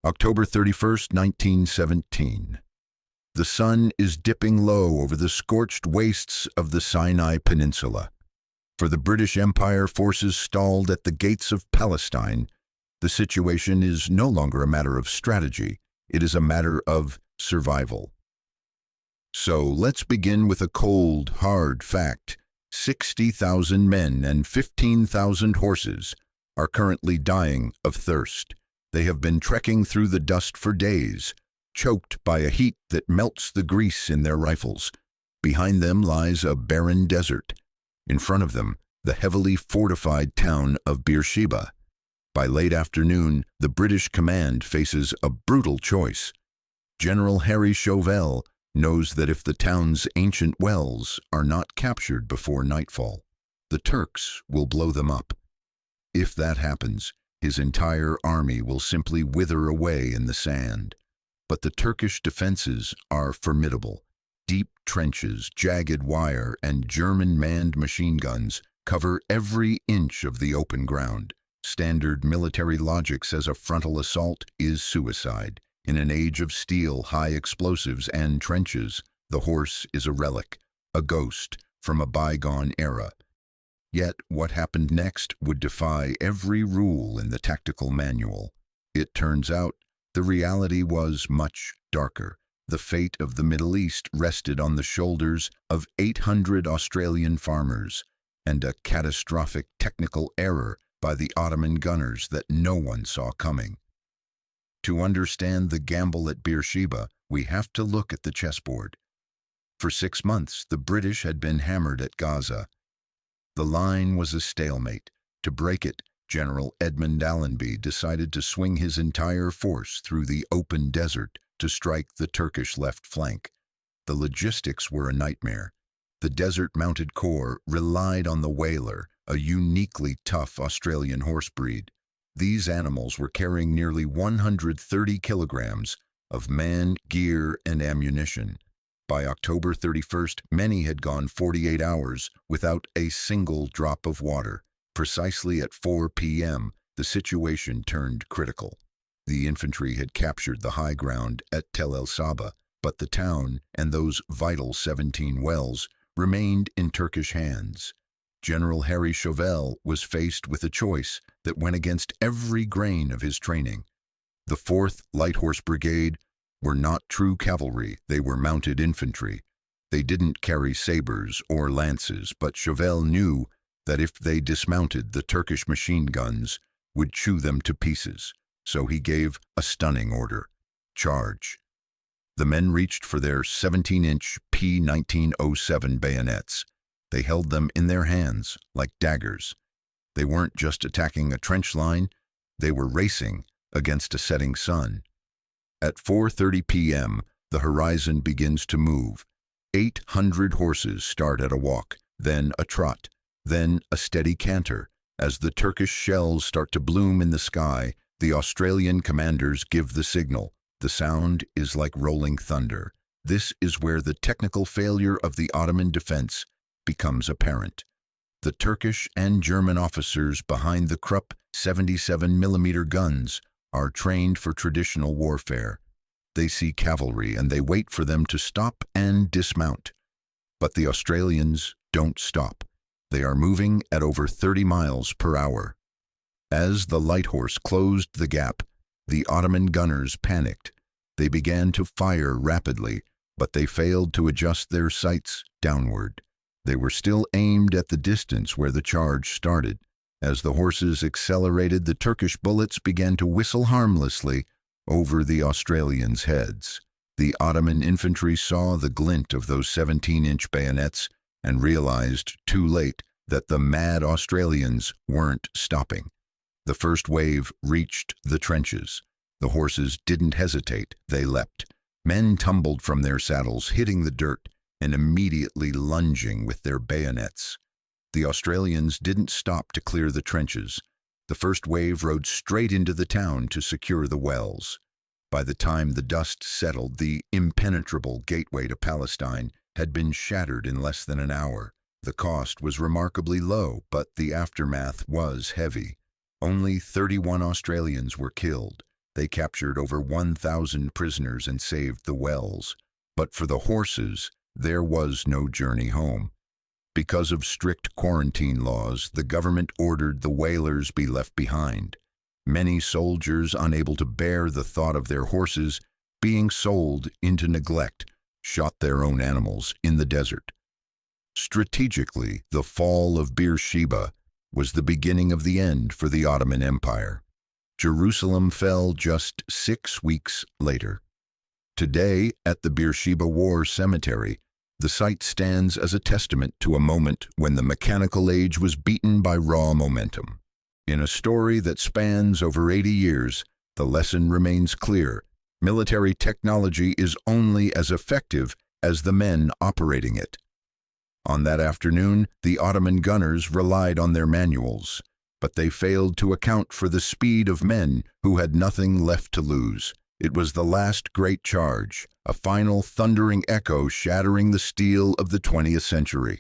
October 31st, 1917. The sun is dipping low over the scorched wastes of the Sinai Peninsula. For the British Empire forces stalled at the gates of Palestine, the situation is no longer a matter of strategy, it is a matter of survival. So let's begin with a cold, hard fact. 60,000 men and 15,000 horses are currently dying of thirst. They have been trekking through the dust for days, choked by a heat that melts the grease in their rifles. Behind them lies a barren desert. In front of them, the heavily fortified town of Beersheba. By late afternoon, the British command faces a brutal choice. General Harry Chauvel knows that if the town's ancient wells are not captured before nightfall, the Turks will blow them up. If that happens, his entire army will simply wither away in the sand. But the Turkish defenses are formidable. Deep trenches, jagged wire, and German manned machine guns cover every inch of the open ground. Standard military logic says a frontal assault is suicide. In an age of steel, high explosives, and trenches, the horse is a relic, a ghost from a bygone era. Yet what happened next would defy every rule in the tactical manual. It turns out the reality was much darker. The fate of the Middle East rested on the shoulders of 800 Australian farmers and a catastrophic technical error by the Ottoman gunners that no one saw coming. To understand the gamble at Beersheba, we have to look at the chessboard. For 6 months, the British had been hammered at Gaza. The line was a stalemate. To break it, General Edmund Allenby decided to swing his entire force through the open desert to strike the Turkish left flank. The logistics were a nightmare. The desert-mounted corps relied on the Whaler, a uniquely tough Australian horse breed. These animals were carrying nearly 130 kilograms of man, gear, and ammunition. By October 31st, many had gone 48 hours without a single drop of water. Precisely at 4 p.m., the situation turned critical. The infantry had captured the high ground at Tel El Saba, but the town and those vital 17 wells remained in Turkish hands. General Harry Chauvel was faced with a choice that went against every grain of his training. The 4th Light Horse Brigade were not true cavalry, they were mounted infantry. They didn't carry sabers or lances, but Chauvel knew that if they dismounted, the Turkish machine guns would chew them to pieces. So he gave a stunning order: charge. The men reached for their 17-inch P1907 bayonets. They held them in their hands like daggers. They weren't just attacking a trench line, they were racing against a setting sun. At 4:30 p.m., the horizon begins to move. 800 horses start at a walk, then a trot, then a steady canter. As the Turkish shells start to bloom in the sky, the Australian commanders give the signal. The sound is like rolling thunder. This is where the technical failure of the Ottoman defense becomes apparent. The Turkish and German officers behind the Krupp 77mm guns are trained for traditional warfare. They see cavalry and they wait for them to stop and dismount. But the Australians don't stop. They are moving at over 30 miles per hour. As the light horse closed the gap, the Ottoman gunners panicked. They began to fire rapidly, but they failed to adjust their sights downward. They were still aimed at the distance where the charge started. As the horses accelerated, the Turkish bullets began to whistle harmlessly over the Australians' heads. The Ottoman infantry saw the glint of those 17-inch bayonets and realized too late that the mad Australians weren't stopping. The first wave reached the trenches. The horses didn't hesitate, they leapt. Men tumbled from their saddles, hitting the dirt and immediately lunging with their bayonets. The Australians didn't stop to clear the trenches. The first wave rode straight into the town to secure the wells. By the time the dust settled, the impenetrable gateway to Palestine had been shattered in less than an hour. The cost was remarkably low, but the aftermath was heavy. Only 31 Australians were killed. They captured over 1,000 prisoners and saved the wells. But for the horses, there was no journey home. Because of strict quarantine laws, the government ordered the whalers be left behind. Many soldiers, unable to bear the thought of their horses being sold into neglect, shot their own animals in the desert. Strategically, the fall of Beersheba was the beginning of the end for the Ottoman Empire. Jerusalem fell just 6 weeks later. Today, at the Beersheba War Cemetery, the site stands as a testament to a moment when the mechanical age was beaten by raw momentum. In a story that spans over 80 years, the lesson remains clear. Military technology is only as effective as the men operating it. On that afternoon, the Ottoman gunners relied on their manuals, but they failed to account for the speed of men who had nothing left to lose. It was the last great charge, a final thundering echo shattering the steel of the 20th century.